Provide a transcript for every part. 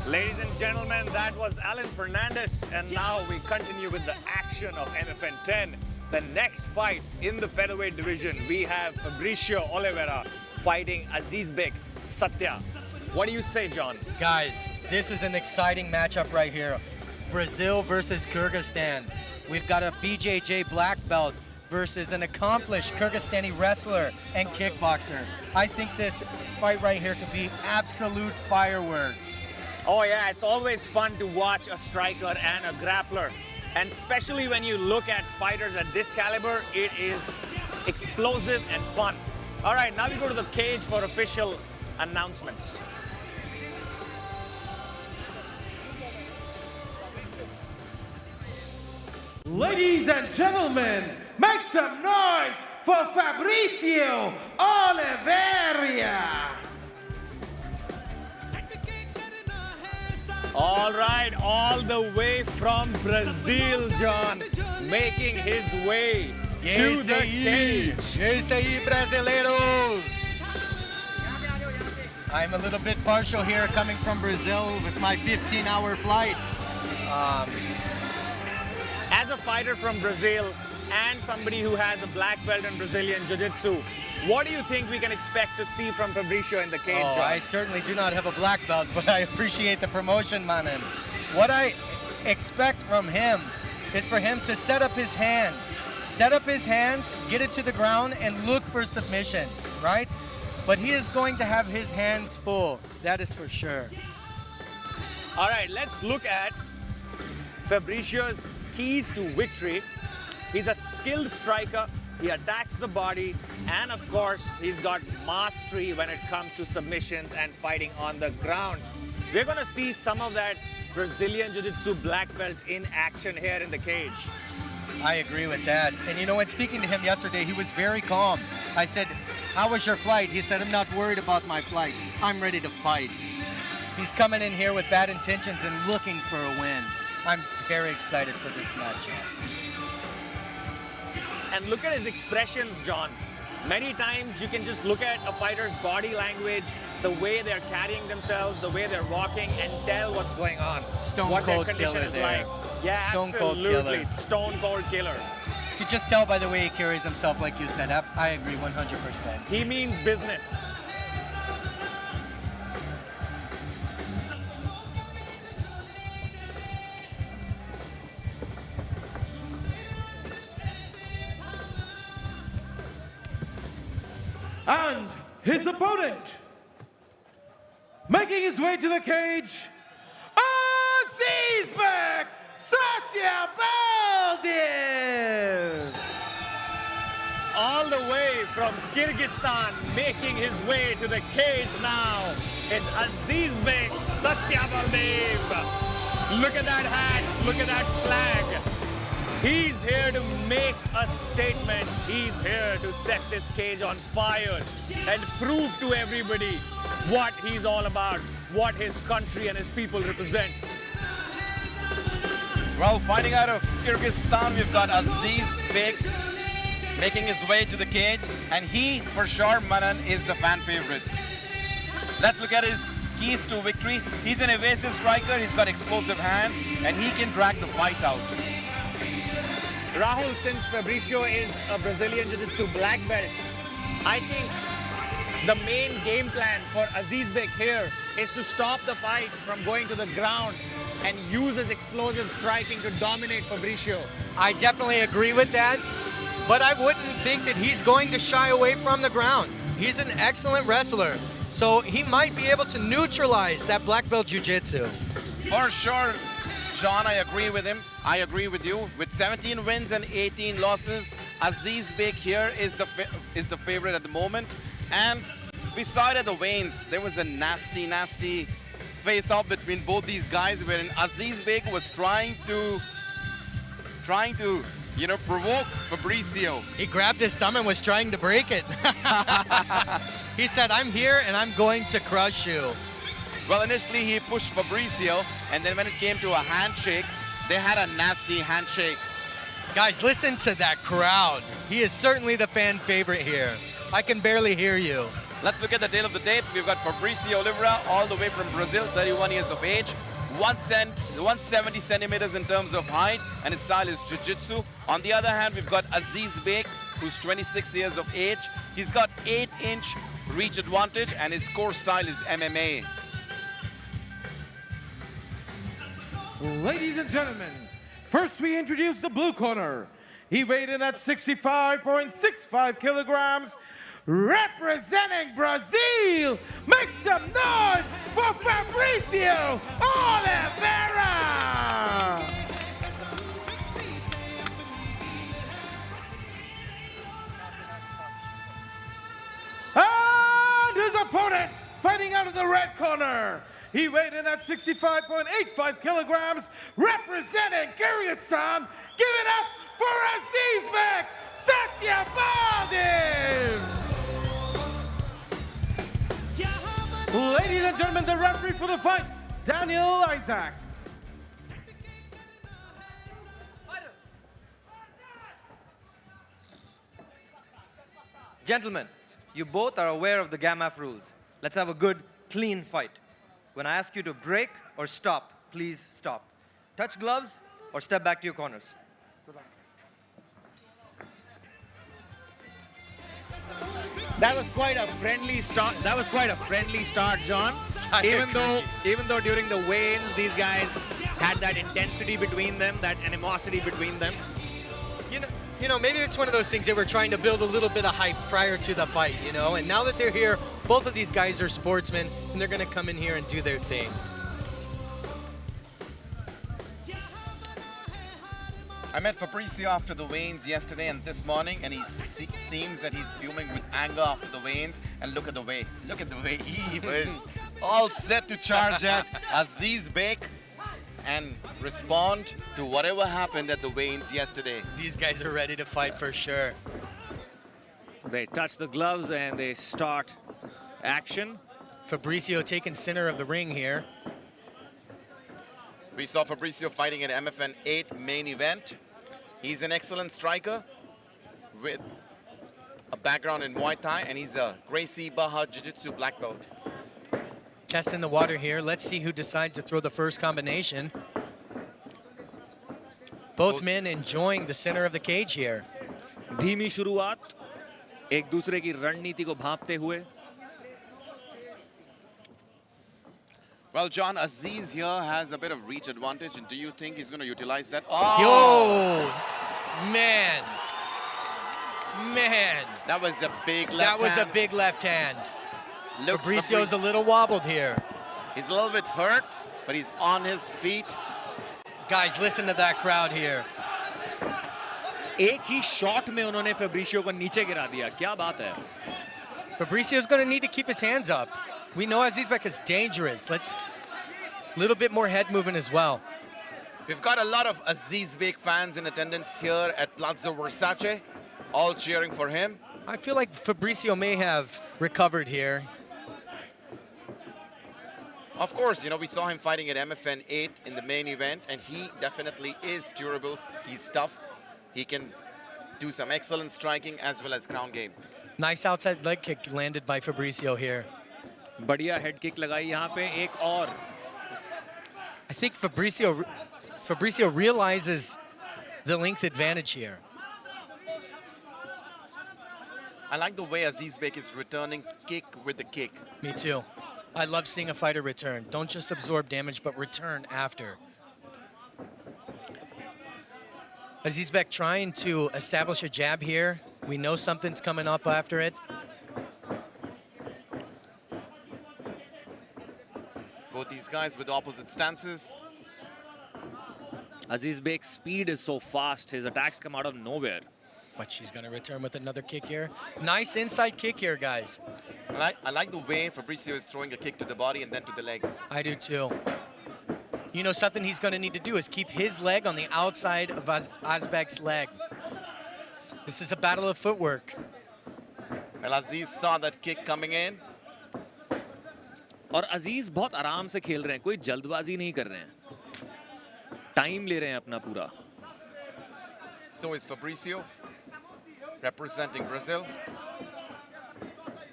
Ladies and gentlemen, that was Alan Fernandez, and now we continue with the action of MFN 10. The next fight in the featherweight division, we have Fabricio Oliveira fighting Azizbek Satya. What do you say, John? Guys, this is an exciting matchup right here. Brazil versus Kyrgyzstan. We've got a BJJ black belt versus an accomplished Kyrgyzstani wrestler and kickboxer. I think this fight right here could be absolute fireworks. Oh yeah, it's always fun to watch a striker and a grappler. And especially when you look at fighters at this caliber, it is explosive and fun. All right, now we go to the cage for official announcements. Ladies and gentlemen, make some noise for Fabricio Oliveira! All right, all the way from Brazil, John, making his way to the cage. Esse aí, brasileiros! I'm a little bit partial here coming from Brazil with my 15-hour flight. As a fighter from Brazil and somebody who has a black belt in Brazilian Jiu-Jitsu, what do you think we can expect to see from Fabricio in the cage, John? I certainly do not have a black belt, but I appreciate the promotion, Manan. What I expect from him is for him to set up his hands. Set up his hands, get it to the ground, and look for submissions, right? But he is going to have his hands full, that is for sure. All right, let's look at Fabricio's keys to victory. He's a skilled striker. He attacks the body, and of course, he's got mastery when it comes to submissions and fighting on the ground. We're gonna see some of that Brazilian Jiu-Jitsu black belt in action here in the cage. I agree with that. And you know, when speaking to him yesterday, he was very calm. I said, how was your flight? He said, I'm not worried about my flight. I'm ready to fight. He's coming in here with bad intentions and looking for a win. I'm very excited for this matchup. And look at his expressions, John. Many times you can just look at a fighter's body language, the way they're carrying themselves, the way they're walking, and tell what's going on. Stone what cold their condition killer is there. like. Yeah, Stone cold absolutely. killer. Stone cold killer. You could just tell by the way he carries himself, like you said. I agree 100%. He means business. And his opponent, making his way to the cage, Azizbek Satybaldiev! All the way from Kyrgyzstan, making his way to the cage now, is Azizbek Satybaldiev. Look at that hat, look at that flag. He's here to make a statement. He's here to set this cage on fire and prove to everybody what he's all about, what his country and his people represent. Well, fighting out of Kyrgyzstan, we've got Azizbek making his way to the cage, and he, for sure, Manan, is the fan favorite. Let's look at his keys to victory. He's an evasive striker, he's got explosive hands, and he can drag the fight out. Rahul, since Fabricio is a Brazilian Jiu-Jitsu black belt, I think the main game plan for Azizbek here is to stop the fight from going to the ground and use his explosive striking to dominate Fabricio. I definitely agree with that, but I wouldn't think that he's going to shy away from the ground. He's an excellent wrestler, so he might be able to neutralize that black belt jiu-jitsu. For sure, John, I agree with him. I agree with you. With 17 wins and 18 losses, Azizbek here is the favorite at the moment. And we saw it at the weigh-ins. There was a nasty, nasty face-off between both these guys, wherein Azizbek was trying to provoke Fabricio. He grabbed his thumb and was trying to break it. He said, I'm here and I'm going to crush you. Well, initially he pushed Fabricio, and then when it came to a handshake, they had a nasty handshake. Guys, listen to that crowd. He is certainly the fan favorite here. I can barely hear you. Let's look at the tail of the tape. We've got Fabricio Oliveira, all the way from Brazil, 31 years of age, 170 centimeters in terms of height, and his style is Jiu-Jitsu. On the other hand, we've got Azizbek, who's 26 years of age. He's got 8-inch reach advantage, and his core style is MMA. Ladies and gentlemen, first we introduce the blue corner. He weighed in at 65.65 kilograms, representing Brazil. Make some noise for Fabricio Oliveira! And his opponent, fighting out of the red corner. He weighed in at 65.85 kilograms, representing Kyrgyzstan. Give it up for Azizbek Satybaldiev! Ladies and gentlemen, the referee for the fight, Daniel Isaac. Gentlemen, you both are aware of the GAMAF rules. Let's have a good, clean fight. When I ask you to break or stop, please stop. Touch gloves or step back to your corners. That was quite a friendly start. That was quite a friendly start, John. Even though during the weigh-ins, these guys had that intensity between them, that animosity between them. You know, maybe it's one of those things they were trying to build a little bit of hype prior to the fight, you know, and now that they're here, both of these guys are sportsmen, and they're going to come in here and do their thing. I met Fabricio after the weigh-ins yesterday and this morning, and he seems that he's fuming with anger after the weigh-ins. And look at the way he was all set to charge at Azizbek and respond to whatever happened at the weigh-ins yesterday. These guys are ready to fight for sure. They touch the gloves and they start action. Fabricio taking center of the ring here. We saw Fabricio fighting at MFN 8 main event. He's an excellent striker with a background in Muay Thai, and he's a Gracie Baja Jiu-Jitsu black belt. Testing the water here. Let's see who decides to throw the first combination. Both men enjoying the center of the cage here. धीमी शुरुआत, एक दूसरे की रणनीति को भांपते हुए. Well, John, Aziz here has a bit of reach advantage, and do you think he's going to utilize that? Yo, man. That was a big left That was hand. a big left hand. Looks Fabricio's a little wobbled here. He's a little bit hurt, but he's on his feet. Guys, listen to that crowd here. एक ही shot में उन्होंने फेब्रिशियो को नीचे गिरा दिया. क्या बात है? Fabricio's going to need to keep his hands up. We know Azizbek is dangerous. Let's a little bit more head movement as well. We've got a lot of Azizbek fans in attendance here at Palazzo Versace, all cheering for him. I feel like Fabricio may have recovered here. Of course, you know, we saw him fighting at MFN 8 in the main event, and he definitely is durable. He's tough. He can do some excellent striking as well as ground game. Nice outside leg kick landed by Fabricio here. बढ़िया head kick लगाई यहाँ पे एक और. I think Fabricio realizes the length advantage here. I like the way Azizbek is returning kick with the kick. Me too. I love seeing a fighter return. Don't just absorb damage, but return after. Azizbek trying to establish a jab here. We know something's coming up after it. Both these guys with opposite stances. Azizbek's speed is so fast, his attacks come out of nowhere. But she's going to return with another kick here. Nice inside kick here, guys. I like the way Fabricio is throwing a kick to the body and then to the legs. I do too. You know, something he's going to need to do is keep his leg on the outside of Azizbek's leg. This is a battle of footwork. Well, Aziz saw that kick coming in. और अजीज बहुत आराम से खेल रहे हैं, कोई जल्दबाजी नहीं कर रहे हैं. टाइम ले रहे हैं अपना पूरा. So is Fabricio, representing Brazil.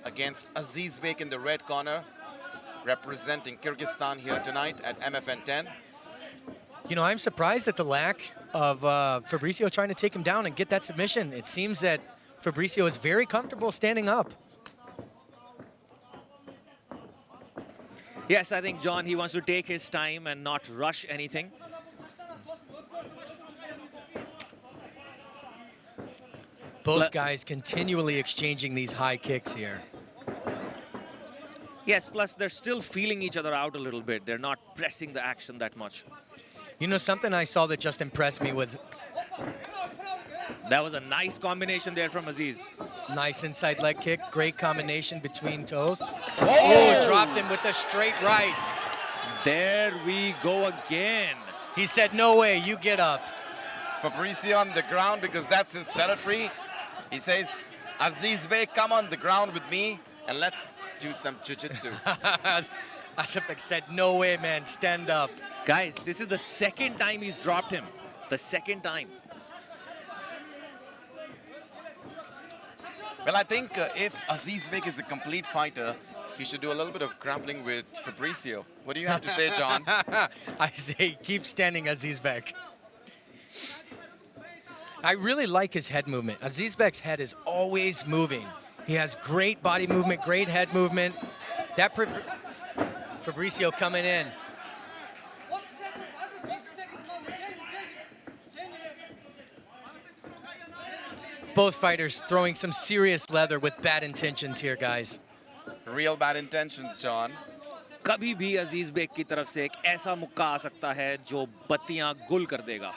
against Azizbek in the red corner, representing Kyrgyzstan here tonight at MFN 10. You know, I'm surprised at the lack of Fabricio trying to take him down and get that submission. It seems that Fabricio is very comfortable standing up. Yes, I think, John, he wants to take his time and not rush anything. Both guys continually exchanging these high kicks here. Yes, plus they're still feeling each other out a little bit. They're not pressing the action that much. You know, something I saw that just impressed me with That was a nice combination there from Aziz. nice inside leg kick, great combination between toes. Oh, dropped him with a straight right. There we go again. He said, no way, you get up. Fabricio on the ground because that's his territory. He says, Azizbek, come on the ground with me and let's do some jiu-jitsu. Azizbek said, no way, man, stand up. Guys, this is the second time he's dropped him. The second time. Well, I think if Azizbek is a complete fighter, he should do a little bit of grappling with Fabricio. What do you have to say, John? I say, keep standing, Azizbek. I really like his head movement. Azizbek's head is always moving. He has great body movement, great head movement. That Fabricio coming in. Both fighters throwing some serious leather with bad intentions here, guys. Real bad intentions, John. कभी भी Azizbek की तरफ से एक ऐसा मुक्का आ सकता है जो बत्तियां गुल कर देगा.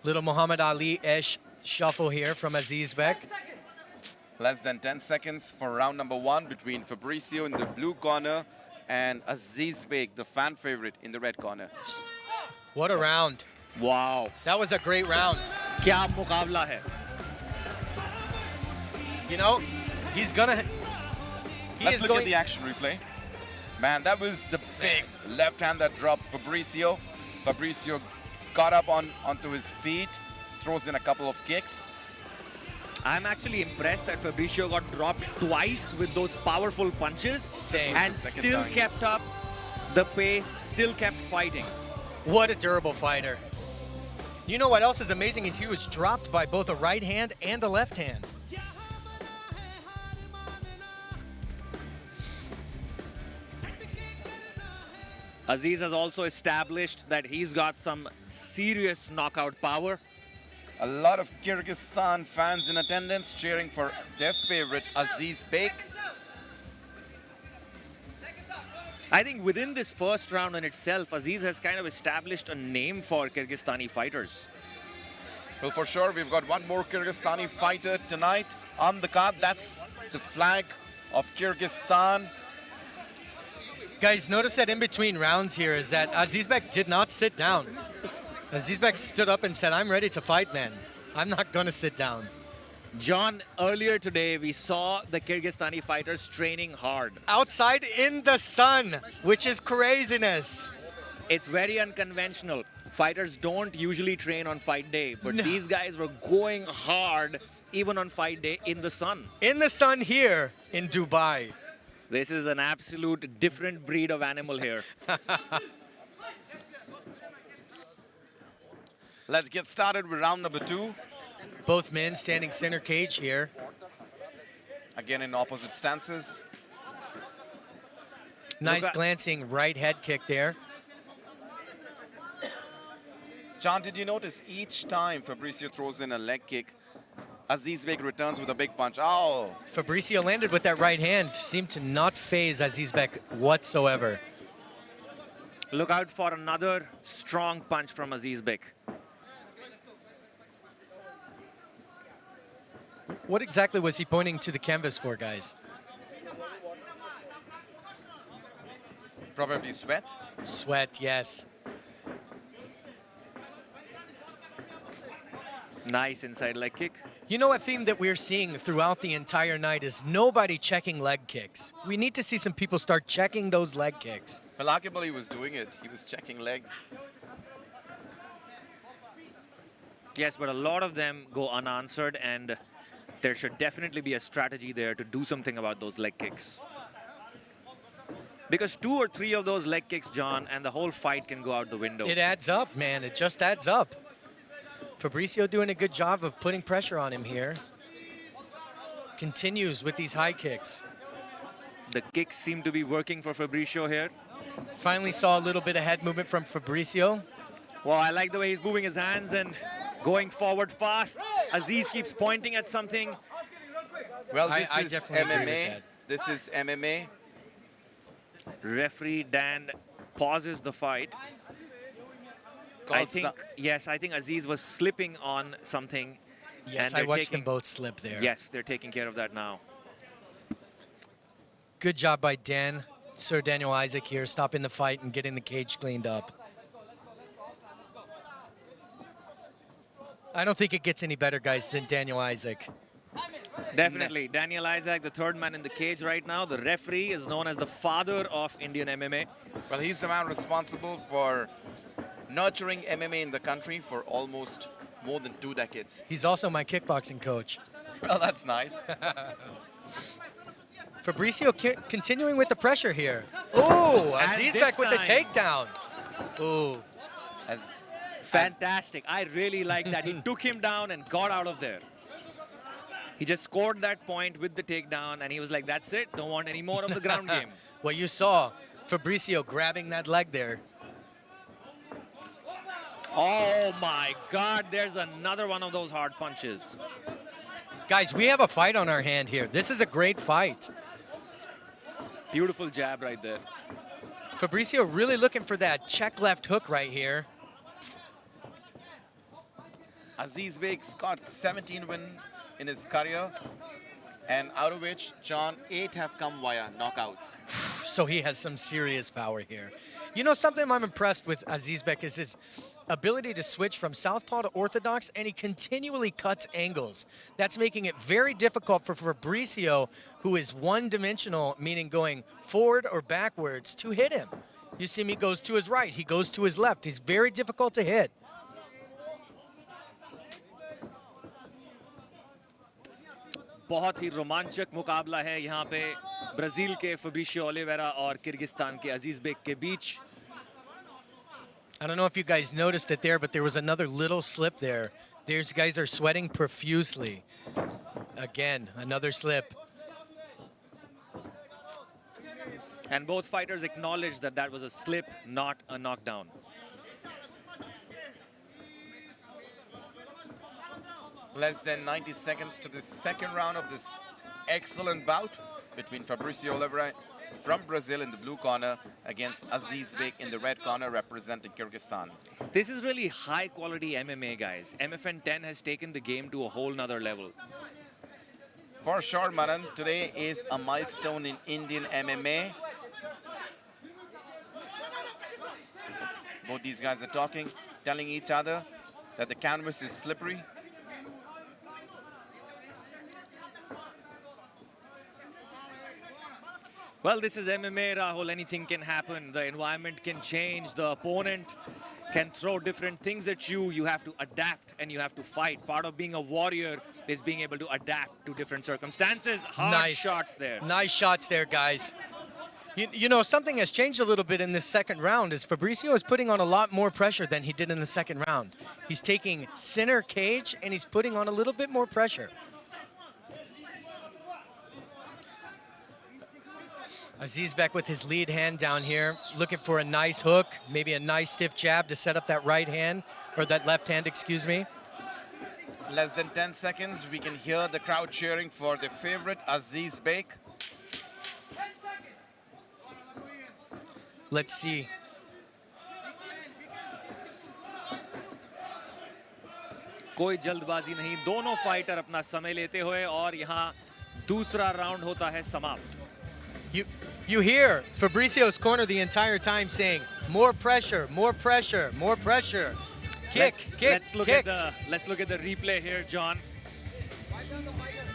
Little Muhammad Ali-ish shuffle here from Azizbek. Less than 10 seconds for round number 1 between Fabricio in the blue corner and Azizbek, the fan favorite, in the red corner. What a round. Wow. That was a great round. क्या मुकाबला है. You know, he's gonna... Let's look at the action replay. Man, that was the big left hand that dropped Fabricio. Fabricio got up onto his feet, throws in a couple of kicks. I'm actually impressed that Fabricio got dropped twice with those powerful punches. Same. And still kept up the pace, still kept fighting. What a durable fighter. You know what else is amazing is he was dropped by both a right hand and a left hand. Aziz has also established that he's got some serious knockout power. A lot of Kyrgyzstan fans in attendance cheering for their favorite Azizbek. I think within this first round in itself, Aziz has kind of established a name for Kyrgyzstani fighters. Well, for sure, we've got one more Kyrgyzstani fighter tonight on the card. That's the flag of Kyrgyzstan. Guys, notice that in between rounds here is that Azizbek did not sit down. Azizbek stood up and said, I'm ready to fight, man. I'm not going to sit down. John, earlier today, we saw the Kyrgyzstani fighters training hard. Outside in the sun, which is craziness. It's very unconventional. Fighters don't usually train on fight day, but these guys were going hard even on fight day in the sun. In the sun here in Dubai. This is an absolute different breed of animal here. Let's get started with round number 2. Both men standing center cage here. Again in opposite stances. Nice glancing right head kick there. John, did you notice each time Fabricio throws in a leg kick, Azizbek returns with a big punch? Oh! Fabricio landed with that right hand. Seemed to not phase Azizbek whatsoever. Look out for another strong punch from Azizbek. What exactly was he pointing to the canvas for, guys? Probably sweat. Sweat, yes. Nice inside leg kick. You know, a theme that we're seeing throughout the entire night is nobody checking leg kicks. We need to see some people start checking those leg kicks. Well, arguably he was doing it. He was checking legs. Yes, but a lot of them go unanswered, and there should definitely be a strategy there to do something about those leg kicks. Because 2 or 3 of those leg kicks, John, and the whole fight can go out the window. It adds up, man. It just adds up. Fabricio doing a good job of putting pressure on him here. Continues with these high kicks. The kicks seem to be working for Fabricio here. Finally saw a little bit of head movement from Fabricio. Well, I like the way he's moving his hands and going forward fast. Aziz keeps pointing at something. Well, this I is definitely agree with MMA. that. This is MMA. Referee Dan pauses the fight. I think Aziz was slipping on something. Yes, and I watched them both slip there. Yes, they're taking care of that now. Good job by Sir Daniel Isaac here, stopping the fight and getting the cage cleaned up. I don't think it gets any better, guys, than Daniel Isaac. Definitely. Daniel Isaac, the third man in the cage right now. The referee is known as the father of Indian MMA. Well, he's the man responsible for nurturing MMA in the country for almost more than 2 decades. He's also my kickboxing coach. Well, that's nice. Fabricio continuing with the pressure here. Oh, And Azizbek this with the time- takedown. Oh, Fantastic. I really like that. He took him down and got out of there. He just scored that point with the takedown, and he was like, that's it. Don't want any more of the ground game. well, you saw Fabricio grabbing that leg there. Oh, my God. There's another one of those hard punches. Guys, we have a fight on our hand here. This is a great fight. Beautiful jab right there. Fabricio really looking for that check left hook right here. Azizbek's got 17 wins in his career, and out of which, John, 8 have come via knockouts. So he has some serious power here. You know, something I'm impressed with Azizbek is his ability to switch from southpaw to orthodox, and he continually cuts angles. That's making it very difficult for Fabricio, who is one-dimensional, meaning going forward or backwards, to hit him. You see him, he goes to his right, he goes to his left. He's very difficult to hit. बहुत ही रोमांचक मुकाबला है यहाँ पे Brazil के फब्रिशियो Oliveira और Kyrgyzstan के Azizbek के बीच. I don't know if you guys noticed it there, but there was another little slip there. These guys are sweating profusely. Again, another slip. And both fighters acknowledged that that was a slip, not a knockdown. Less than 90 seconds to the second round of this excellent bout between Fabricio Oliveira from Brazil in the blue corner against Azizbek in the red corner representing Kyrgyzstan. This is really high quality MMA, guys. MFN 10 has taken the game to a whole nother level. For sure, Manan, today is a milestone in Indian MMA. Both these guys are talking, telling each other that the canvas is slippery. Well, this is MMA, Rahul. Anything can happen. The environment can change. The opponent can throw different things at you. You have to adapt and you have to fight. Part of being a warrior is being able to adapt to different circumstances. Hard shots there. Nice shots there, guys. You know, something has changed a little bit in this second round is Fabricio is putting on a lot more pressure than he did in the second round. He's taking center cage and he's putting on a little bit more pressure. Azizbek with his lead hand down here, looking for a nice hook, maybe a nice stiff jab to set up that right hand, or that left hand, excuse me. Less than 10 seconds, we can hear the crowd cheering for the favorite, Azizbek. Let's see. कोई जल्दबाजी नहीं. दोनों fighter अपना समय लेते हुए और यहाँ दूसरा राउंड होता है समाप्त. You hear Fabricio's corner the entire time saying, more pressure, more pressure, more pressure. Kick, Let's look at the replay here, John.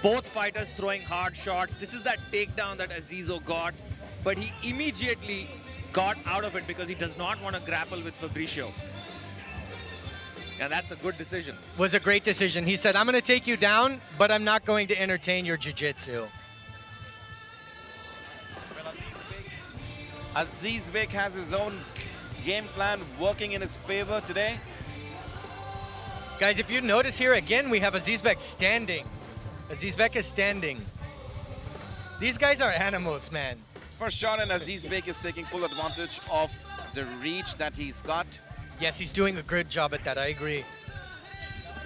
Both fighters throwing hard shots. This is that takedown that Azizo got, but he immediately got out of it because he does not want to grapple with Fabricio. And that's a good decision. Was a great decision. He said, I'm going to take you down, but I'm not going to entertain your jiu-jitsu. Azizbek has his own game plan working in his favor today. Guys, if you notice here, again, we have Azizbek standing. Azizbek is standing. These guys are animals, man. For sure, and Azizbek is taking full advantage of the reach that he's got. Yes, he's doing a good job at that. I agree.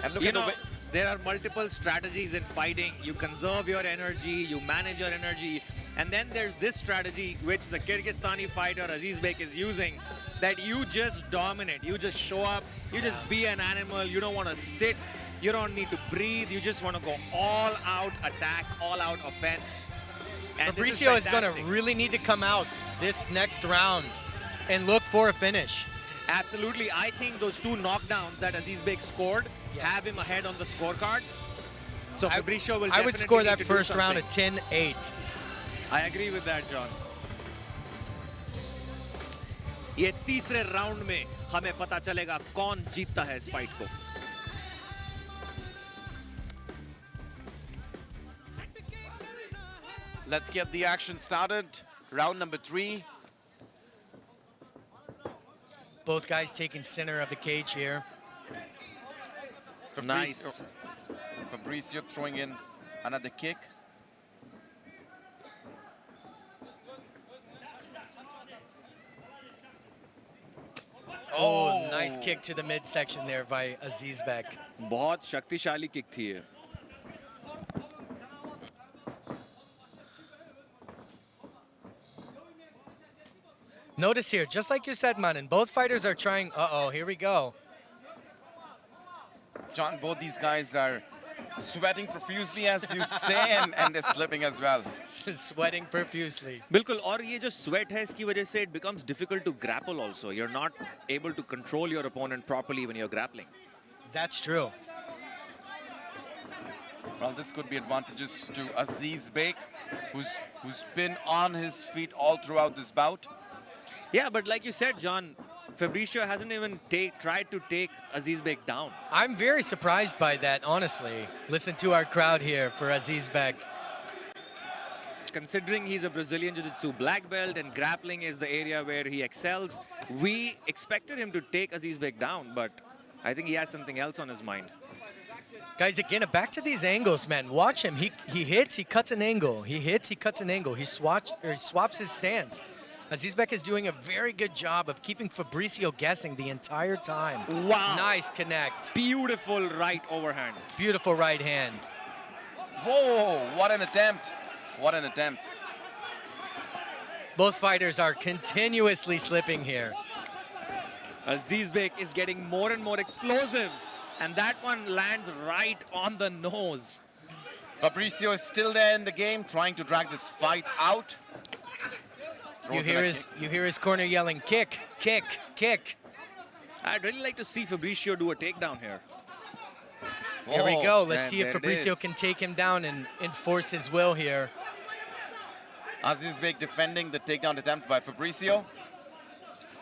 And look You at the know, way. there are multiple strategies in fighting. You conserve your energy, you manage your energy, and then there's this strategy which the Kyrgyzstani fighter Azizbek is using, that you just dominate. You just show up, you just be an animal, you don't want to sit, you don't need to breathe, you just want to go all out attack, all out offense. And this Fabricio is going fantastic. to really need to come out this next round and look for a finish. Absolutely. I think those two knockdowns that Azizbek scored have him ahead on the scorecards. So Fabricio will I would definitely score need that to do first round at something. 10-8. I agree with that, John. ये तीसरे round में हमें पता चलेगा कौन जीतता है इस फाइट को. Let's get the action started. Round number 3. Both guys taking center of the cage here. Nice. Fabricio throwing in another kick. Oh, nice kick to the midsection there by Azizbek. बहुत शक्तिशाली kick थी ये. Notice here, just like you said, Manan, both fighters are trying. Uh-oh, here we go. John, both these guys are sweating profusely, as you say, and they're slipping as well. Sweating profusely. बिल्कुल. और ये जो sweat है इसकी वजह से it becomes difficult to grapple also. You're not able to control your opponent properly when you're grappling. That's true. Well, this could be advantageous to Azizbek, who's been on his feet all throughout this bout. Yeah, but like you said, John, Fabricio hasn't even tried to take Azizbek down. I'm very surprised by that, honestly. Listen to our crowd here for Azizbek. Considering he's a Brazilian Jiu-Jitsu black belt and grappling is the area where he excels, we expected him to take Azizbek down, but I think he has something else on his mind. Guys, again, back to these angles, man. Watch him. He hits, he cuts an angle. He hits, he cuts an angle. He swaps his stance. Azizbek is doing a very good job of keeping Fabricio guessing the entire time. Wow. Nice connect. Beautiful right overhand. Beautiful right hand. Whoa, what an attempt. What an attempt. Both fighters are continuously slipping here. Azizbek is getting more and more explosive, and that one lands right on the nose. Fabricio is still there in the game, trying to drag this fight out. You hear his corner yelling, kick, kick, kick. I'd really like to see Fabricio do a takedown here. Here we go. Let's and see if there it Fabricio is. can take him down and enforce his will here. Azizbek defending the takedown attempt by Fabricio.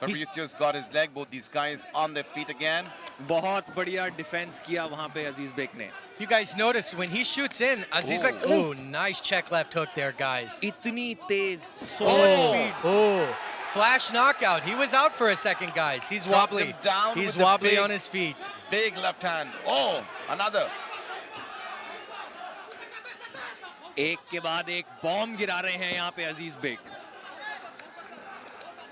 Fabricio's got his leg, both these guys on their feet again. बहुत बढ़िया defense किया वहाँ पे Azizbek ने. You guys notice when he shoots in, Azizbek, Oh. ooh, nice check left hook there, guys. इतनी तेज, so much speed. Oh, flash knockout. He was out for a second, guys. He's Dropped wobbly. him down He's with the wobbly big- on his feet. Big left hand. Oh, another. एक के बाद एक bomb गिरा रहे हैं यहाँ पे Azizbek.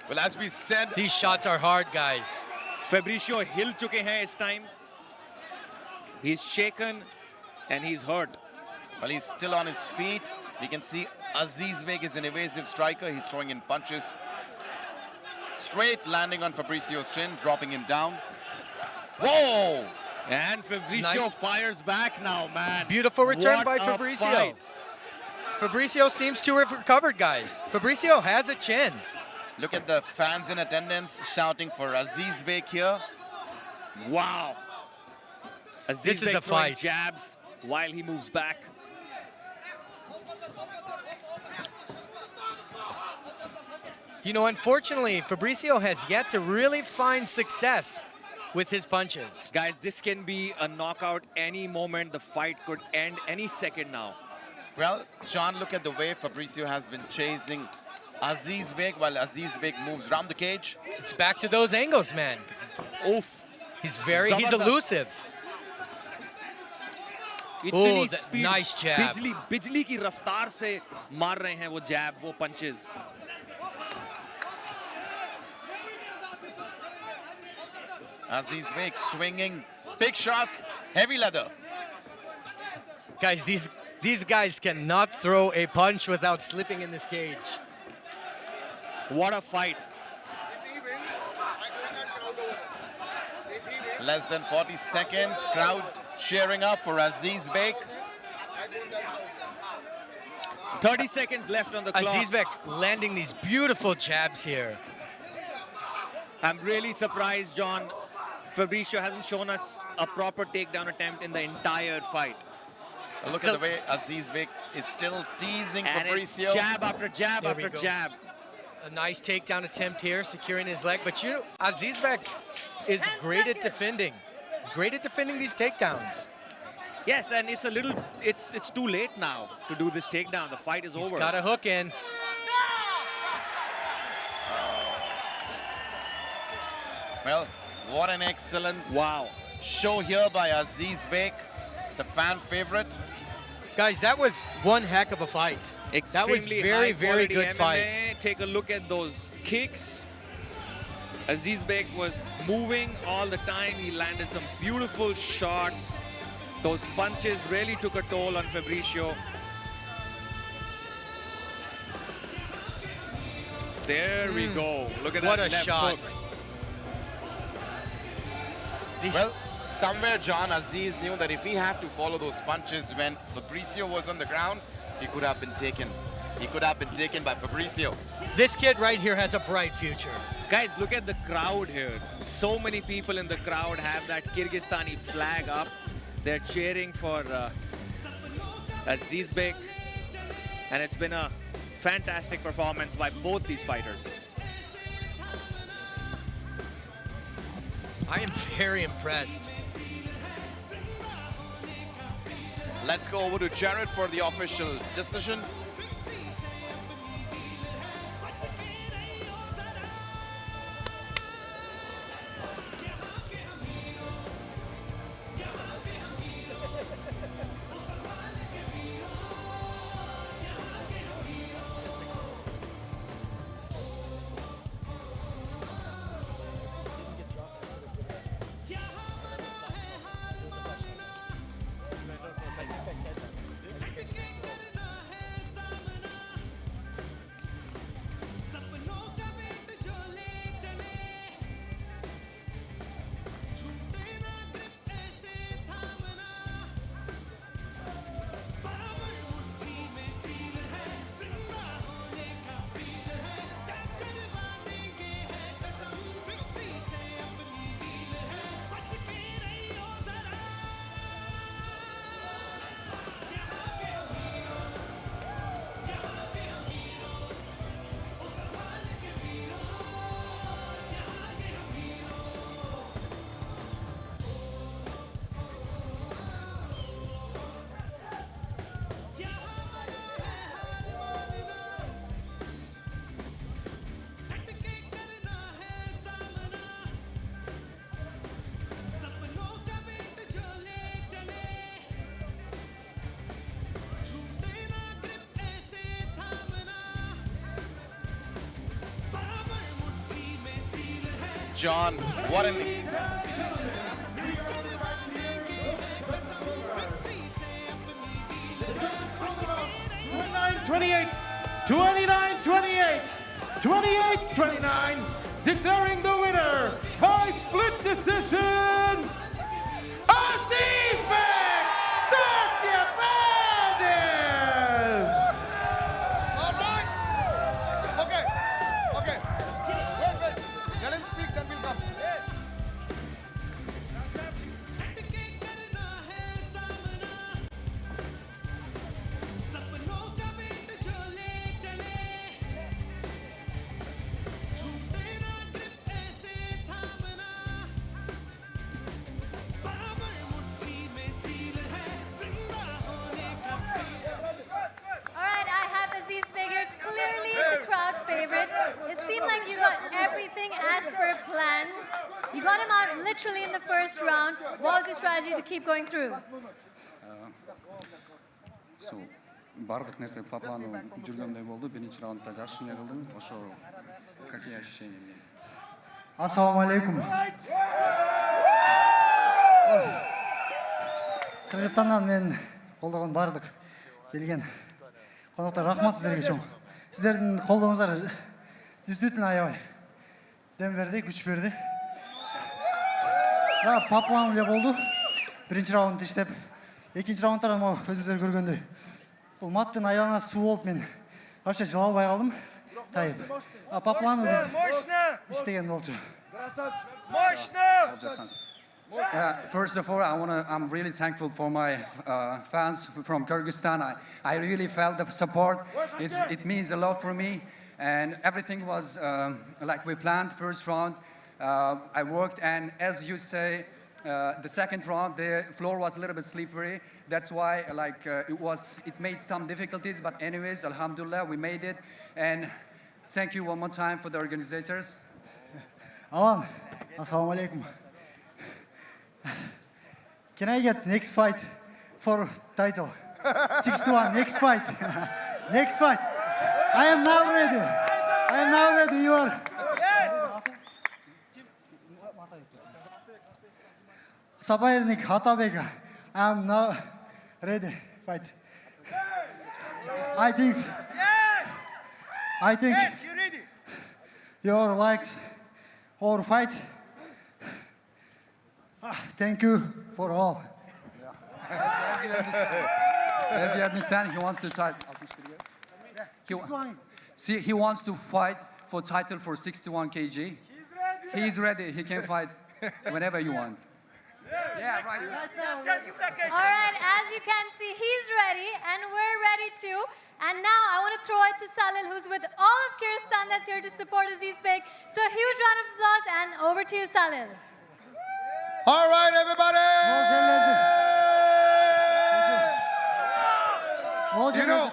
Well, as we said, These shots are hard, guys. Fabricio हिल चुके हैं इस time. He's shaken and he's hurt. well, he's still on his feet. We can see Azizbek is an evasive striker. He's throwing in punches. Straight landing on Fabricio's chin, dropping him down. Whoa! And Fabricio Nice. fires back now, man. Beautiful return What by a Fabricio. fight. Fabricio seems to have recovered, guys. Fabricio has a chin. Look at the fans in attendance shouting for Azizbek here. Wow. This is Azizbek a throwing fight. jabs while he moves back. You know, unfortunately, Fabricio has yet to really find success with his punches. Guys, this can be a knockout any moment. The fight could end any second now. Well, John, look at the way Fabricio has been chasing Azizbek while Azizbek moves around the cage. It's back to those angles, man. Oof. He's Zabardast. elusive. इतनी that speed, nice jab. बिजली की रफ्तार से मार रहे हैं वो jab, वो punches. Azizbek swinging big shots, heavy leather. Guys, these guys cannot throw a punch without slipping in this cage. What a fight. Less than 40 seconds, crowd cheering up for Azizbek. 30 seconds left on the clock. Azizbek landing these beautiful jabs here. I'm really surprised, John. Fabricio hasn't shown us a proper takedown attempt in the entire fight. Look at the way Azizbek is still teasing And it's Fabricio. jab after jab There we after go. jab. A nice takedown attempt here, securing his leg. But Azizbek is great at defending. Great at defending these takedowns. Yes, and it's too late now to do this takedown. The fight is He's over. got a hook in. Well, what an excellent show here by Azizbek, the fan favorite. Guys, that was one heck of a fight. That was Extremely very, very high-quality good MMA. fight. Take a look at those kicks. Azizbek was moving all the time. He landed some beautiful shots. Those punches really took a toll on Fabricio. There we go. Look at What that a left shot. hook. Well, somewhere John Aziz knew that if he had to follow those punches when Fabricio was on the ground, he could have been taken. He could have been taken by Fabricio. This kid right here has a bright future. Guys, look at the crowd here. So many people in the crowd have that Kyrgyzstani flag up. They're cheering for Azizbek. And it's been a fantastic performance by both these fighters. I am very impressed. Let's go over to Jared for the official decision. John, what an... 29-28, 29-28, 28-29, declaring the winner by split decision, Azizbek Satybaldiev! All right. Okay. Wait. Let him speak, then we'll come. everything as per plan. You got him out literally in the first round. What was your strategy to keep going through? So, бардық нәрсе по плану жүргендей болды. Бірінші раундта жақсы не қылдым. Ошо какие ощущения менде? Ассалаумалейкум. Кыргызстаннан мен қолдаған бардық келген қонақтар рахмат сіздерге чоң. Сіздердің қолдауыңыздар действительно аябай дем берді, күш берді. По плану эле болду. Биринчи раунд иштеп, экинчи раундта өзүңүздөр көргөндөй. Бул маттын айлана суу болуп мен вообще жыла албай калдым. Тайып. По плану биз иштеген болчу. First of all, I'm really thankful for my fans from Kyrgyzstan. I really felt the support. It means a lot for me. And everything was like we planned first round. I worked, and as you say, the second round, the floor was a little bit slippery. That's why it made some difficulties. But anyways, alhamdulillah, we made it. And thank you one more time for the organizers. Alan, assalamu alaikum. Can I get next fight for title? 6-1, next fight. Next fight. I am now ready. I am now ready. You are. Sabayernik Hatabeka. I am now ready. Fight. I think. Yes, you're ready. Your likes or fights. Thank you for all. As you understand, he wants to fight. He wants to fight for title for 61 kg. He's ready. He can fight whenever you want. Yeah, right. All right, as you can see, he's ready and we're ready too. And now I want to throw it to Salil, who's with all of Kyrgyzstan that's here to support Azizbek. So a huge round of applause and over to you, Salil. All right, everybody. You know,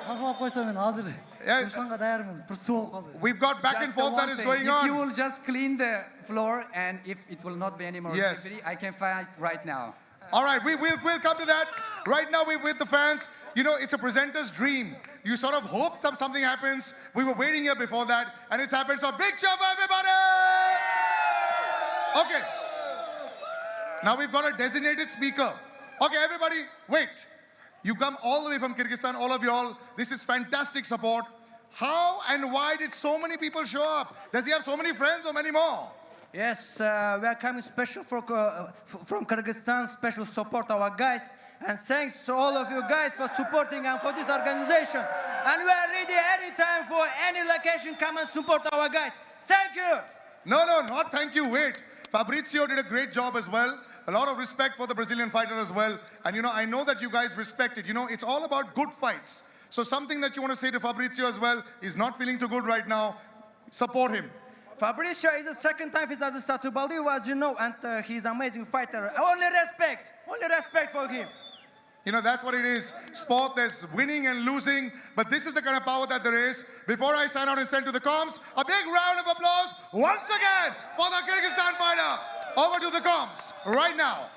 we've got back and forth that is going on. If you will just clean the floor and if it will not be any more slippery, I can fight right now. All right, we'll come to that. Right now, we're with the fans. You know, it's a presenter's dream. You sort of hope that something happens. We were waiting here before that, and it's happened. So big cheer for everybody! Okay. Now we've got a designated speaker. Okay, everybody, wait. You come all the way from Kyrgyzstan, all of y'all. This is fantastic support. How and why did so many people show up? Does he have so many friends or many more? Yes, we are coming special from Kyrgyzstan, special support our guys. And thanks to all of you guys for supporting and for this organization. And we are ready anytime for any location, come and support our guys. Thank you. No, not thank you, wait. Fabricio did a great job as well. A lot of respect for the Brazilian fighter as well. And you know, I know that you guys respect it. You know, it's all about good fights. So something that you want to say to Fabricio as well, he's not feeling too good right now. Support him. Fabricio is the second time he's Azizbek Satybaldiev, as you know, and he's an amazing fighter. Only respect for him. You know, that's what it is. Sport, there's winning and losing, but this is the kind of power that there is. Before I sign out and send to the comms, a big round of applause once again for the Kyrgyzstan fighter. Over to the comms right now.